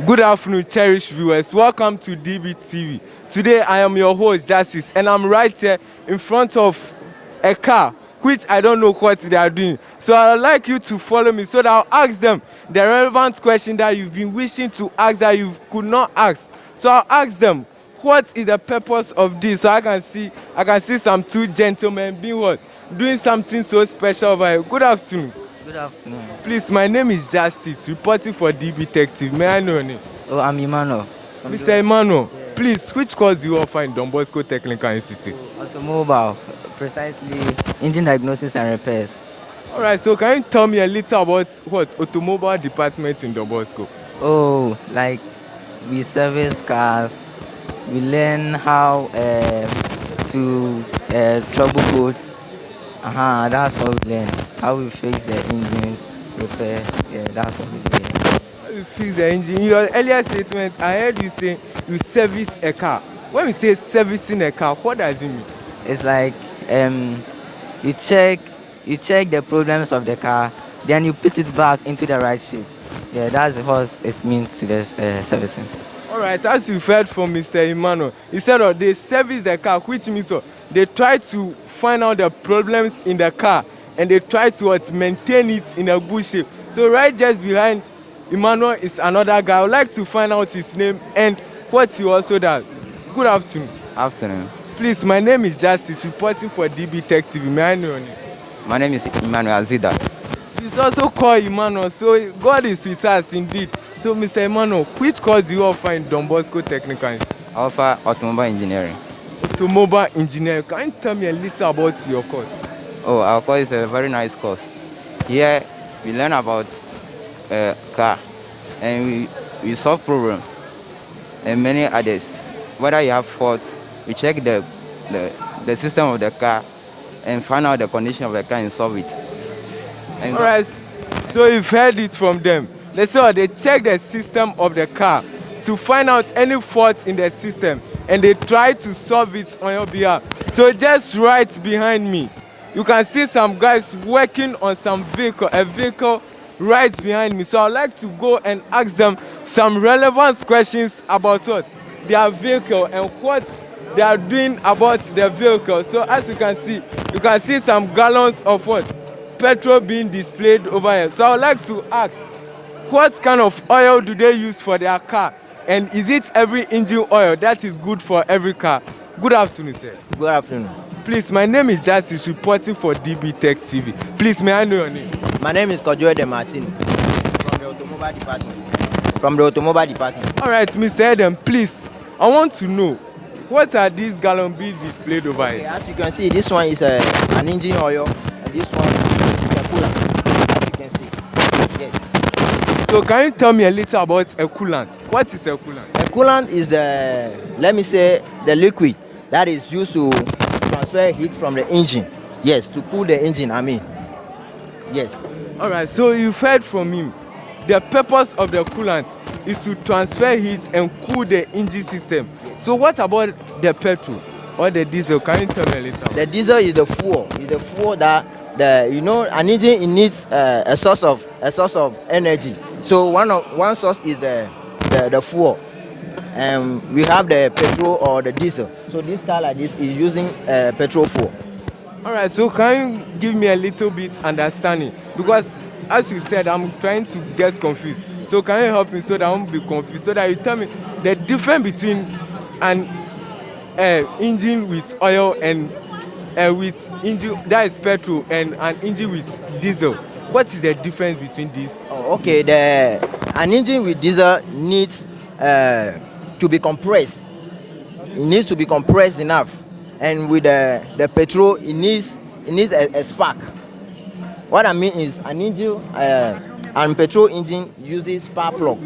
Good afternoon, cherished viewers. Welcome to DBTV. Today, I am your host, Justice, and I'm right here in front of a car, which I don't know what they are doing. So I'd like you to follow me so that I'll ask them the relevant question that you've been wishing to ask that you could not ask. So I'll ask them, what is the purpose of this? So I can see some two gentlemen being what? Doing something so special over here. Good afternoon. Good afternoon. Please, my name is Justice, reporting for DB Detective. May I know your name? Oh, I'm Emmanuel. Mr. Emmanuel, please, which course do you offer in Don BOSCO Technical Institute? Automobile, precisely engine diagnosis and repairs. Alright, so can you tell me a little about what automobile department in Don BOSCO? Oh, like we service cars, we learn how to trouble boats. That's what we learn. How we fix the engines, repair. Yeah, that's what we learn. You fix the engine. In your earlier statement, I heard you say you service a car. When we say servicing a car, what does it mean? It's like you check the problems of the car, then you put it back into the right shape. Yeah, that's what it means to the servicing. Alright, as you've heard from Mr. Emmanuel, he said they service the car, which means they try to find out the problems in the car and they try to maintain it in a good shape. So right just behind Emmanuel is another guy. I would like to find out his name and what he also does. Good afternoon. Afternoon. Please, my name is Justice, reporting for DB Tech TV. May I know your name? My name is Emmanuel Zida. He's also called Emmanuel, so God is with us indeed. So, Mr. Emmanuel, which course do you offer in Don BOSCO Technical Institute? I offer automobile engineering. Automobile engineering. Can you tell me a little about your course? Oh, our course is a very nice course. Here we learn about car and we solve problems and many others. Whether you have faults, we check the system of the car and find out the condition of the car and solve it. And alright, so you've heard it from them. They say they check the system of the car to find out any fault in the system and they try to solve it on your behalf. So just right behind me, you can see some guys working on a vehicle right behind me. So I'd like to go and ask them some relevant questions about what their vehicle and what they are doing about the vehicle. So as you can see some gallons of what? Petrol being displayed over here. So I'd like to ask, what kind of oil do they use for their car? And is it every engine oil that is good for every car? Good afternoon, sir. Good afternoon. Please, my name is Justice, reporting for DB Tech TV. Please, may I know your name? My name is Kojo De Martin from the automobile department. All right, Mr. Eden, please, I want to know, what are these gallons being displayed over here? As you can see, this one is an engine oil and this one is a coolant. As you can see, yes. So can you tell me a little about a coolant? What is a coolant? A coolant is the liquid that is used to transfer heat from the engine. Yes, to cool the engine, Yes. All right, so you've heard from him. The purpose of the coolant is to transfer heat and cool the engine system. So what about the petrol or the diesel? Can you tell me a little? The diesel is the fuel. It's the fuel that an engine it needs a source of energy. So one source is the fuel. And we have the petrol or the diesel. So this car like this is using petrol fuel. All right, so can you give me a little bit understanding? Because as you said, I'm trying to get confused. So can you help me so that I won't be confused? So that you tell me the difference between an engine with oil and with engine that is petrol and an engine with diesel. What is the difference between these? Oh, okay, an engine with diesel needs to be compressed. It needs to be compressed enough. And with the petrol, it needs a spark. What I mean is an engine and petrol engine uses spark plug.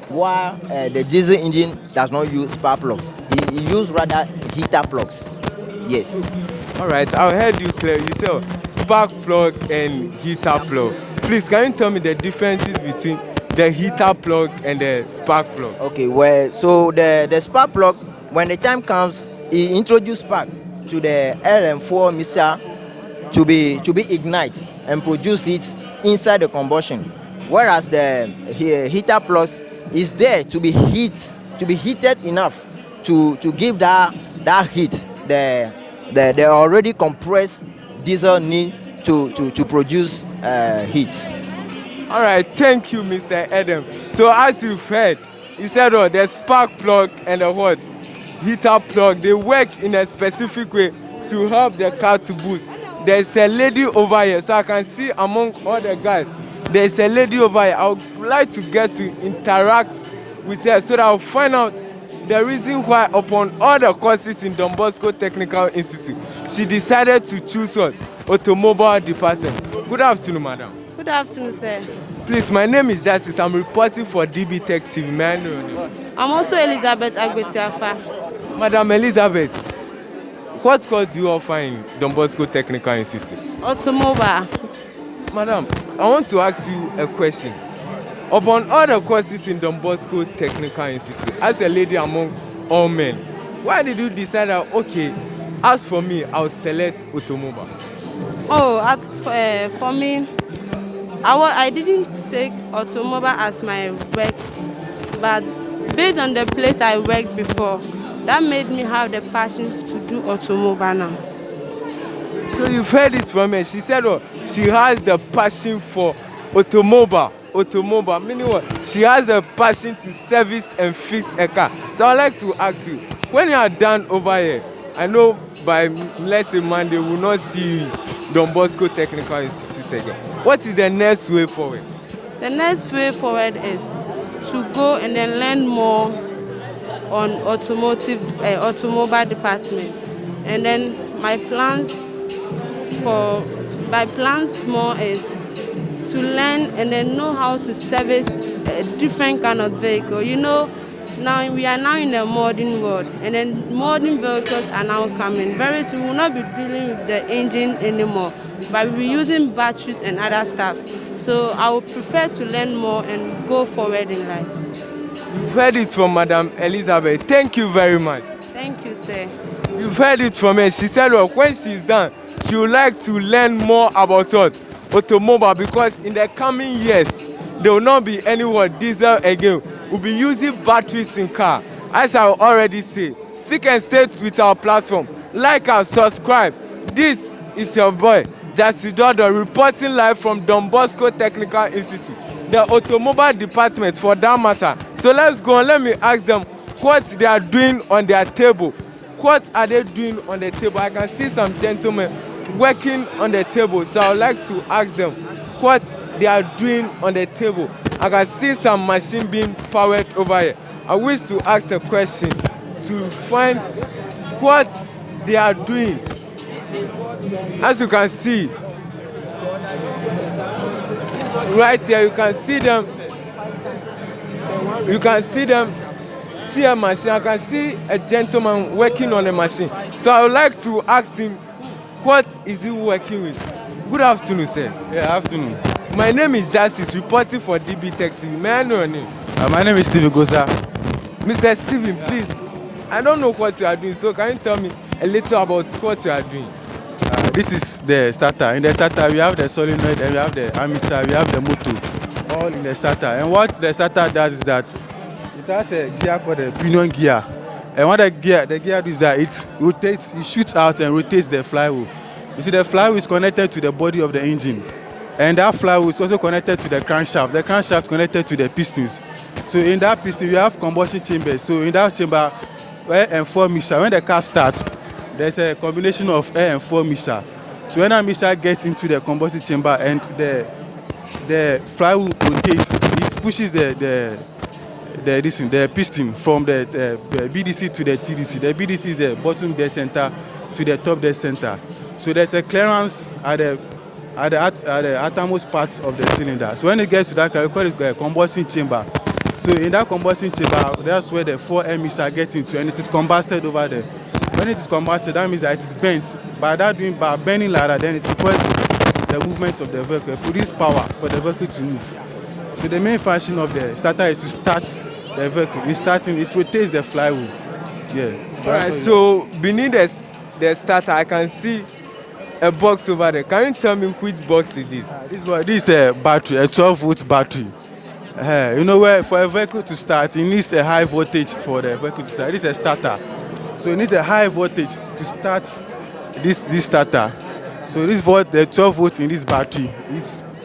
While the diesel engine does not use spark plugs. It uses rather heater plugs. Yes. All right, I heard you clear. You said spark plug and heater plug. Please, can you tell me the differences between the heater plug and the spark plug? Okay, well, so the spark plug, when the time comes, it introduces spark to the LM4 mixture to be ignite and produce it inside the combustion. whereas the heater plugs is there to be heated enough to give that heat the already compressed diesel need to produce heat. All right, thank you, Mr. Adam. So as you've heard, he said, oh, the spark plug and the what? Heater plug, they work in a specific way to help the car to boost. There's a lady over here, so I can see among all the guys, there's a lady over here. I would like to get to interact with her so that I'll find out the reason why upon all the courses in Don BOSCO Technical Institute, she decided to choose what? Automobile department. Good afternoon, madam. Good afternoon, sir. Please, my name is Justice. I'm reporting for DB Tech TV. May I know your name? I'm also Elizabeth Agbetiafa. Madam Elizabeth, what course do you offer in Don BOSCO Technical Institute? Automobile. Madam, I want to ask you a question. Upon all the courses in Don BOSCO Technical Institute, as a lady among all men, why did you decide that, okay, as for me, I'll select automobile? Oh, for me, I didn't take automobile as my work, but based on the place I worked before, that made me have the passion to do automobile now. So you've heard it from her. She said, oh, she has the passion for automobile, meaning what? She has the passion to service and fix a car. So I'd like to ask you, when you are done over here, I know by, let's say, Monday, we will not see you Don BOSCO Technical Institute again. What is the next way forward? The next way forward is to go and then learn more on automobile department. And then my plans more is to learn and then know how to service a different kind of vehicle. You know, now we are now in a modern world, and then modern vehicles are now coming. Very soon we will not be dealing with the engine anymore, but we'll be using batteries and other stuff. So I would prefer to learn more and go forward in life. You've heard it from Madam Elizabeth. Thank you very much. Thank you, sir. You've heard it from her. She said, well, when she's done, she would like to learn more about what? Automobile, because in the coming years, there will not be any more diesel again. We'll be using batteries in car. As I already say, stick and stay with our platform. Like and subscribe. This is your boy, Jasi Dodo, reporting live from Don BOSCO Technical Institute, the automobile department for that matter. So let's go and let me ask them what they are doing on their table. What are they doing on the table? I can see some gentlemen working on the table, so I would like to ask them what they are doing on the table. I can see some machine being powered over here. I wish to ask a question to find what they are doing. As you can see, right here, you can see them. See a machine. I can see a gentleman working on a machine. So I would like to ask him, what is he working with? Good afternoon, sir. Yeah, afternoon. My name is Justice, reporting for DB Tech TV. May I know your name? My name is Steven Goza. Mr. Steven, please, I don't know what you are doing, so can you tell me a little about what you are doing? This is the starter. In the starter, we have the solenoid, and we have the ammeter, we have the motor, all in the starter. And what the starter does is that it has a gear called the pinion gear. And what the gear does is that it rotates, it shoots out and rotates the flywheel. You see, the flywheel is connected to the body of the engine. And that flywheel is also connected to the crankshaft. The crankshaft is connected to the pistons. So in that piston, we have combustion chambers. So in that chamber, air and fuel mixture, when the car starts, there's a combination of air and fuel mixture. So when that mixture gets into the combustion chamber and the flywheel rotates, it pushes the piston from the BDC to the TDC. The BDC is the bottom dead center to the top dead center. So there's a clearance at the outermost part of the cylinder. So when it gets to that, we call it the combustion chamber. So in that combustion chamber, that's where the fuel air mixture gets into, and it is combusted over there. When it is combusted, that means that it is bent. By burning like that, then it requires the movement of the vehicle, produce power for the vehicle to move. So the main function of the starter is to start the vehicle. It rotates the flywheel. Yeah. Alright, so beneath the starter, I can see a box over there. Can you tell me which box it is? This is a battery, a 12-volt battery. You know where for a vehicle to start, it needs a high voltage for the vehicle to start. This is a starter, so it needs a high voltage to start this starter. So the 12 volt in this battery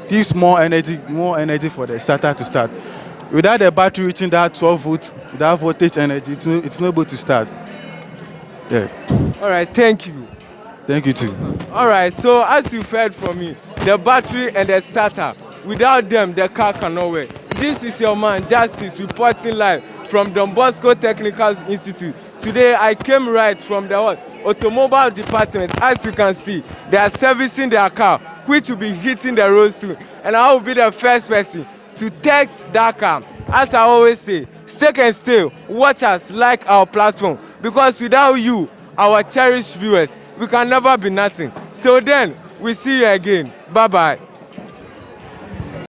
gives more energy for the starter to start. Without the battery reaching that 12 volt, that voltage energy, it's not able to start. Yeah. All right, thank you. Thank you too. All right, so as you've heard from me, the battery and the starter, without them, the car cannot work. This is your man, Justice, reporting live from Don BOSCO Technical Institute. Today, I came right from the automobile department. As you can see, they are servicing their car, which will be hitting the road soon. And I will be the first person to test that car. As I always say, stay and stay, watch us, like our platform. Because without you, our cherished viewers, we can never be nothing. Till then, we see you again. Bye-bye.